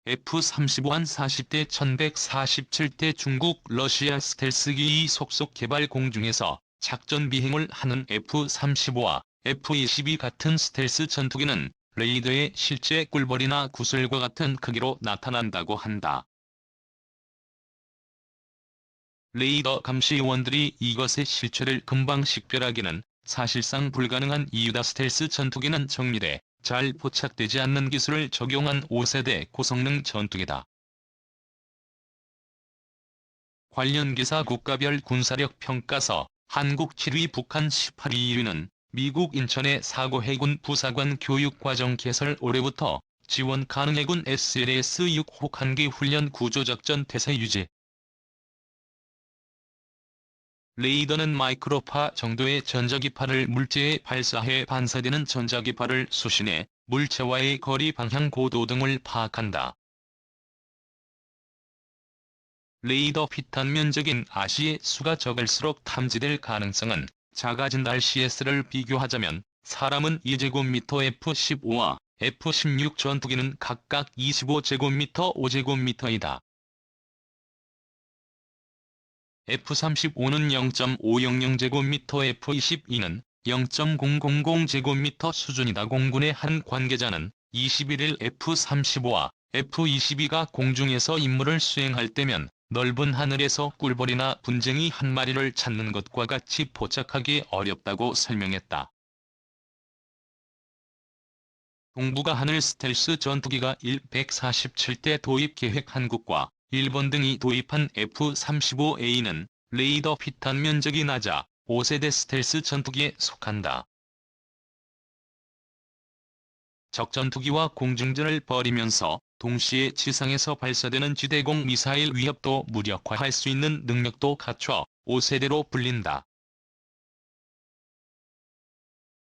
F-35 한 40대 1147대 중국 러시아 스텔스기 속속 개발 공중에서 작전 비행을 하는 F-35와 F-22 같은 스텔스 전투기는 레이더의 실제 꿀벌이나 구슬과 같은 크기로 나타난다고 한다. 레이더 감시요원들이 이것의 실체를 금방 식별하기는 사실상 불가능한 이유다. 스텔스 전투기는 정밀해 잘 포착되지 않는 기술을 적용한 5세대 고성능 전투기다. 관련 기사 국가별 군사력 평가서 한국 7위 북한 18위 1위는 미국 인천의 사고 해군 부사관 교육과정 개설. 올해부터 지원 가능 해군 SLS-6 혹한기 훈련 구조작전 태세 유지. 레이더는 마이크로파 정도의 전자기파를 물체에 발사해 반사되는 전자기파를 수신해 물체와의 거리, 방향, 고도 등을 파악한다. 레이더 피탄 면적인 RC의 수가 적을수록 탐지될 가능성은 작아진다. RCS를 비교하자면 사람은 2제곱미터 F-15와 F-16 전투기는 각각 25제곱미터, 5제곱미터이다. F-35는 0.500제곱미터, F-22는 0.000제곱미터 수준이다. 공군의 한 관계자는 21일 F-35와 F-22가 공중에서 임무를 수행할 때면 넓은 하늘에서 꿀벌이나 분쟁이 한 마리를 찾는 것과 같이 포착하기 어렵다고 설명했다. 동북아 하늘 스텔스 전투기가 147대 도입 계획. 한국과 일본 등이 도입한 F-35A는 레이더 피탄 면적이 낮아 5세대 스텔스 전투기에 속한다. 적전투기와 공중전을 벌이면서 동시에 지상에서 발사되는 지대공 미사일 위협도 무력화할 수 있는 능력도 갖춰 5세대로 불린다.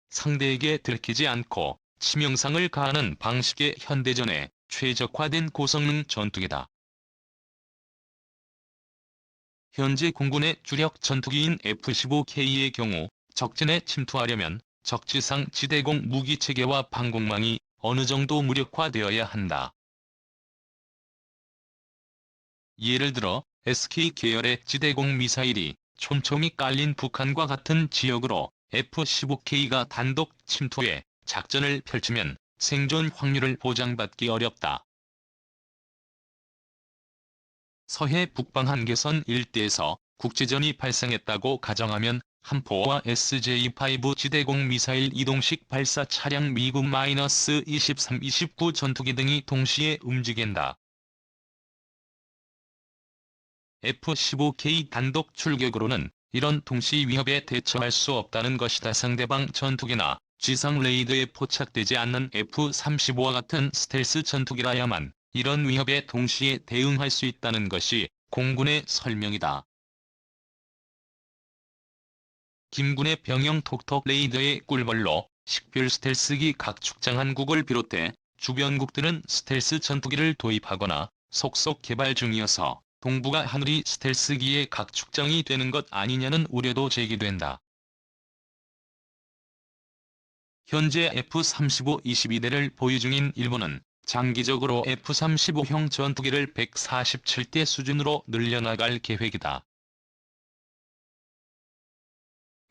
상대에게 들키지 않고 치명상을 가하는 방식의 현대전에 최적화된 고성능 전투기다. 현재 공군의 주력 전투기인 F-15K의 경우 적진에 침투하려면 적지상 지대공 무기체계와 방공망이 어느 정도 무력화되어야 한다. 예를 들어 SK 계열의 지대공 미사일이 촘촘히 깔린 북한과 같은 지역으로 F-15K가 단독 침투해 작전을 펼치면 생존 확률을 보장받기 어렵다. 서해 북방 한계선 일대에서 국지전이 발생했다고 가정하면 함포와 SJ-5 지대공 미사일 이동식 발사 차량 미국 -23, 29 전투기 등이 동시에 움직인다. F-15K 단독 출격으로는 이런 동시 위협에 대처할 수 없다는 것이다. 상대방 전투기나 지상 레이더에 포착되지 않는 F-35와 같은 스텔스 전투기라야만 이런 위협에 동시에 대응할 수 있다는 것이 공군의 설명이다. 김군의 병영 톡톡 레이더의 꿀벌로 식별 스텔스기 각축장. 한국을 비롯해 주변국들은 스텔스 전투기를 도입하거나 속속 개발 중이어서 동북아 하늘이 스텔스기의 각축장이 되는 것 아니냐는 우려도 제기된다. 현재 F-35 22대를 보유 중인 일본은 장기적으로 F-35형 전투기를 147대 수준으로 늘려나갈 계획이다.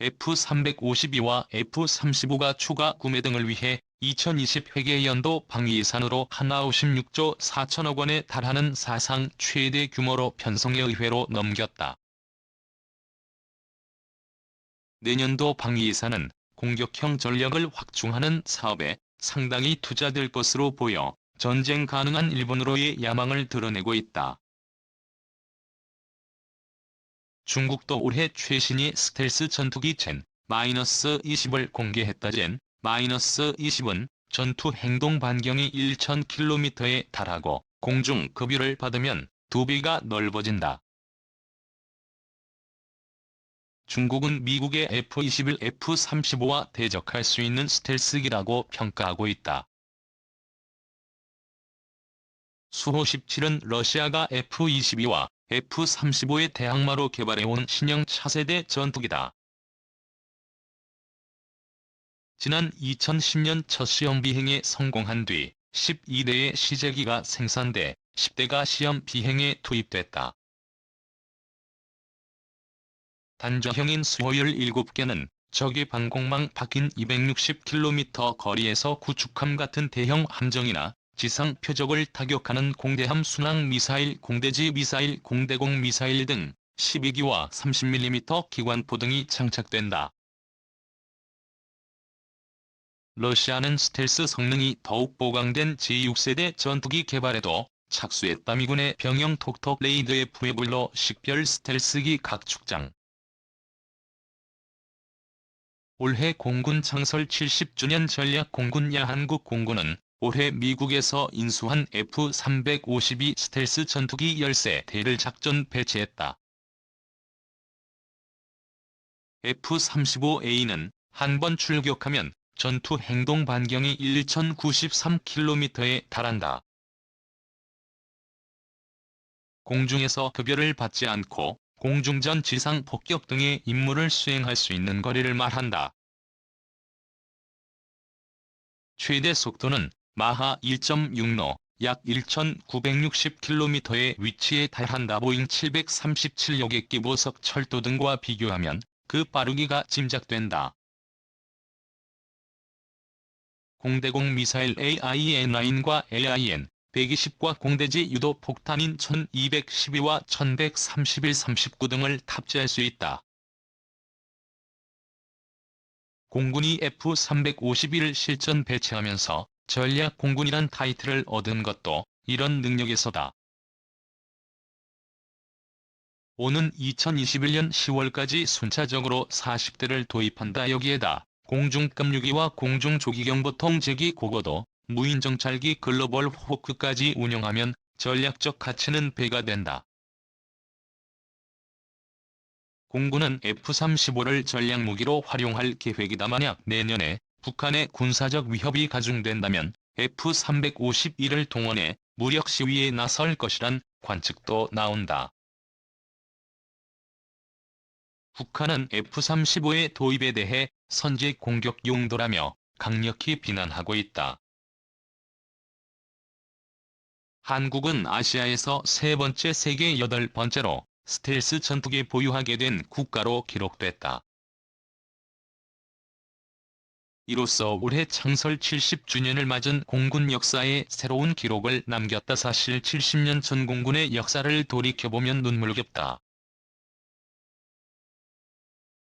F-352와 F-35가 추가 구매 등을 위해 2020 회계연도 방위 예산으로 하나 56조 4천억 원에 달하는 사상 최대 규모로 편성해 의회로 넘겼다. 내년도 방위 예산은 공격형 전력을 확충하는 사업에 상당히 투자될 것으로 보여 전쟁 가능한 일본으로의 야망을 드러내고 있다. 중국도 올해 최신의 스텔스 전투기 젠-20을 공개했다. 젠-20은 전투 행동 반경이 1,000km에 달하고 공중 급유를 받으면 2배가 넓어진다. 중국은 미국의 F-21, F-35와 대적할 수 있는 스텔스기라고 평가하고 있다. 수호 17은 러시아가 F-22와 F-35의 대항마로 개발해온 신형 차세대 전투기다. 지난 2010년 첫 시험 비행에 성공한 뒤 12대의 시제기가 생산돼 10대가 시험 비행에 투입됐다. 단저형인 수호율 7개는 적의 방공망 박힌 260km 거리에서 구축함 같은 대형 함정이나 지상 표적을 타격하는 공대함 순항 미사일, 공대지 미사일, 공대공 미사일 등 12기와 30mm 기관포 등이 장착된다. 러시아는 스텔스 성능이 더욱 보강된 제6세대 전투기 개발에도 착수했다. 미군의 병영 톡톡 레이드 F-에 식별 스텔스기 각축장. 올해 공군 창설 70주년 전략 공군야 한국 공군은 올해 미국에서 인수한 F-352 스텔스 전투기 13대를 작전 배치했다. F-35A는 한 번 출격하면 전투 행동 반경이 1093km에 달한다. 공중에서 급여를 받지 않고 공중전 지상 폭격 등의 임무를 수행할 수 있는 거리를 말한다. 최대 속도는 마하 1.6노, 약 1960km의 위치에 달한다. 보잉 737여개 기보석 철도 등과 비교하면 그 빠르기가 짐작된다. 공대공 미사일 AIN-9과 AIN-120과 공대지 유도 폭탄인 1212와 1131, 39 등을 탑재할 수 있다. 공군이 F-351을 실전 배치하면서 전략 공군이란 타이틀을 얻은 것도 이런 능력에서다. 오는 2021년 10월까지 순차적으로 40대를 도입한다. 여기에다 공중급유기와 공중조기경보통 제기 고고도 무인정찰기 글로벌 호크까지 운영하면 전략적 가치는 배가 된다. 공군은 F-35를 전략무기로 활용할 계획이다. 만약 내년에 북한의 군사적 위협이 가중된다면 F-351을 동원해 무력 시위에 나설 것이란 관측도 나온다. 북한은 F-35의 도입에 대해 선제 공격 용도라며 강력히 비난하고 있다. 한국은 아시아에서 세 번째, 세계 8번째로 스텔스 전투기 보유하게 된 국가로 기록됐다. 이로써 올해 창설 70주년을 맞은 공군 역사에 새로운 기록을 남겼다. 사실 70년 전 공군의 역사를 돌이켜보면 눈물겹다.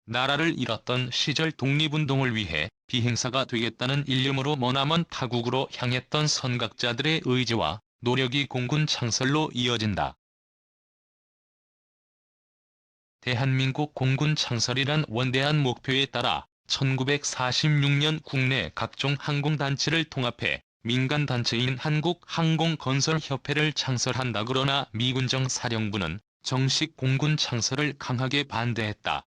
나라를 잃었던 시절 독립운동을 위해 비행사가 되겠다는 일념으로 머나먼 타국으로 향했던 선각자들의 의지와 노력이 공군 창설로 이어진다. 대한민국 공군 창설이란 원대한 목표에 따라 1946년 국내 각종 항공단체를 통합해 민간단체인 한국항공건설협회를 창설한다. 그러나 미군정 사령부는 정식 공군 창설을 강하게 반대했다.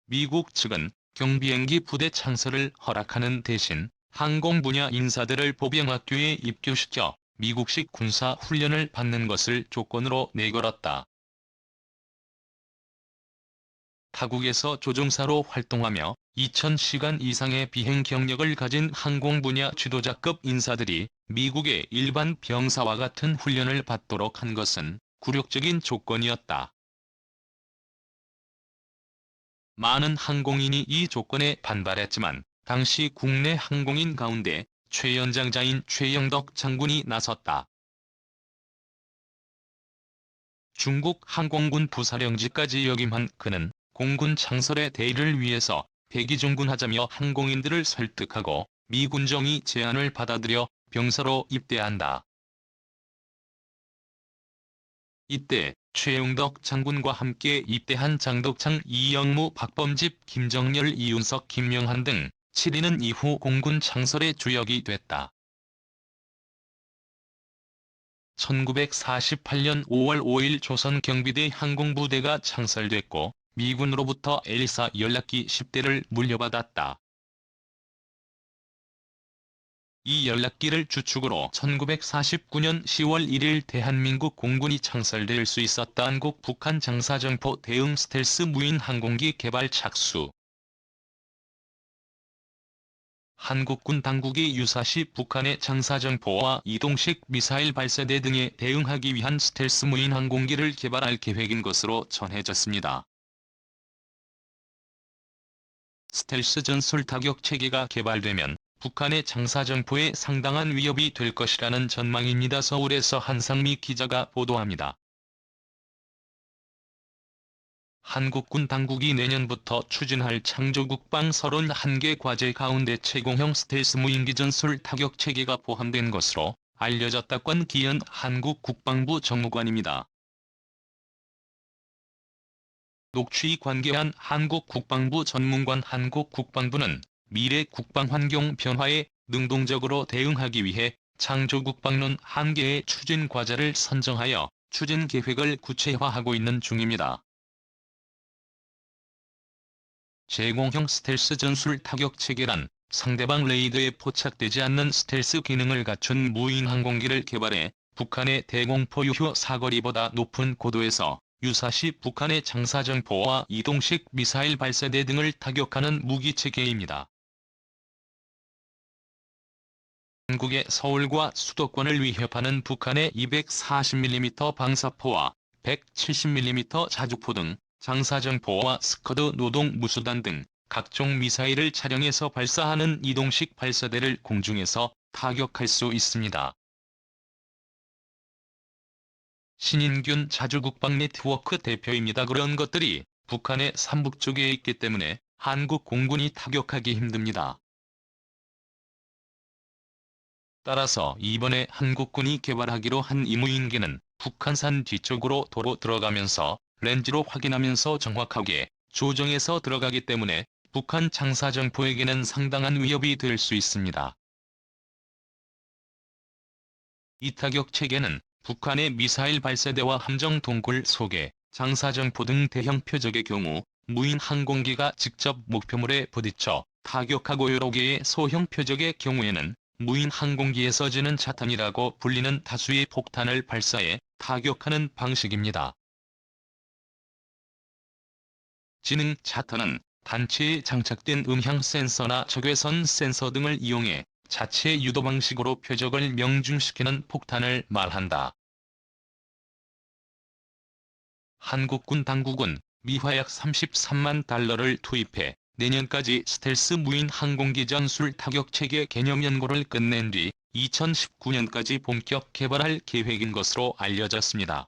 미국 측은 경비행기 부대 창설을 허락하는 대신 항공 분야 인사들을 보병학교에 입교시켜 미국식 군사 훈련을 받는 것을 조건으로 내걸었다. 타국에서 조종사로 활동하며 2000시간 이상의 비행 경력을 가진 항공 분야 지도자급 인사들이 미국의 일반 병사와 같은 훈련을 받도록 한 것은 굴욕적인 조건이었다. 많은 항공인이 이 조건에 반발했지만 당시 국내 항공인 가운데 최연장자인 최영덕 장군이 나섰다. 중국 항공군 부사령지까지 역임한 그는 공군 창설의 대의를 위해서 백의종군하자며 항공인들을 설득하고 미군정이 제안을 받아들여 병사로 입대한다. 이때 최영덕 장군과 함께 입대한 장덕창, 이영무, 박범집, 김정열, 이윤석, 김명한 등 7인은 이후 공군 창설의 주역이 됐다. 1948년 5월 5일 조선 경비대 항공부대가 창설됐고 미군으로부터 L4 연락기 10대를 물려받았다. 이 연락기를 주축으로 1949년 10월 1일 대한민국 공군이 창설될 수 있었다. 한국 북한 장사정포 대응 스텔스 무인 항공기 개발 착수. 한국군 당국이 유사시 북한의 장사정포와 이동식 미사일 발사대 등에 대응하기 위한 스텔스 무인 항공기를 개발할 계획인 것으로 전해졌습니다. 스텔스 전술 타격 체계가 개발되면 북한의 장사정포에 상당한 위협이 될 것이라는 전망입니다. 서울에서 한상미 기자가 보도합니다. 한국군 당국이 내년부터 추진할 창조국방 31개 과제 가운데 최공형 스텔스 무인기 전술 타격 체계가 포함된 것으로 알려졌다. 권기현 한국국방부 정무관입니다. 녹취 관계한 한국국방부 전문관 한국국방부는 미래 국방환경 변화에 능동적으로 대응하기 위해 창조국방론 1개의 추진 과제를 선정하여 추진 계획을 구체화하고 있는 중입니다. 제공형 스텔스 전술 타격 체계란 상대방 레이더에 포착되지 않는 스텔스 기능을 갖춘 무인 항공기를 개발해 북한의 대공포 유효 사거리보다 높은 고도에서 유사시 북한의 장사정포와 이동식 미사일 발사대 등을 타격하는 무기체계입니다. 한국의 서울과 수도권을 위협하는 북한의 240mm 방사포와 170mm 자주포 등 장사정포와 스커드 노동 무수단 등 각종 미사일을 촬영해서 발사하는 이동식 발사대를 공중에서 타격할 수 있습니다. 신인균 자주국방네트워크 대표입니다. 그런 것들이 북한의 삼북쪽에 있기 때문에 한국 공군이 타격하기 힘듭니다. 따라서 이번에 한국군이 개발하기로 한 이 무인기는 북한산 뒤쪽으로 도로 들어가면서 렌즈로 확인하면서 정확하게 조정해서 들어가기 때문에 북한 장사정포에게는 상당한 위협이 될 수 있습니다. 이 타격 체계는 북한의 미사일 발사대와 함정 동굴 속에 장사정포 등 대형 표적의 경우 무인 항공기가 직접 목표물에 부딪혀 타격하고 여러 개의 소형 표적의 경우에는 무인 항공기에서 지는 자탄이라고 불리는 다수의 폭탄을 발사해 타격하는 방식입니다. 지능 자탄은 단체에 장착된 음향 센서나 적외선 센서 등을 이용해 자체 유도 방식으로 표적을 명중시키는 폭탄을 말한다. 한국군 당국은 미화약 33만 달러를 투입해 내년까지 스텔스 무인 항공기 전술 타격 체계 개념 연구를 끝낸 뒤 2019년까지 본격 개발할 계획인 것으로 알려졌습니다.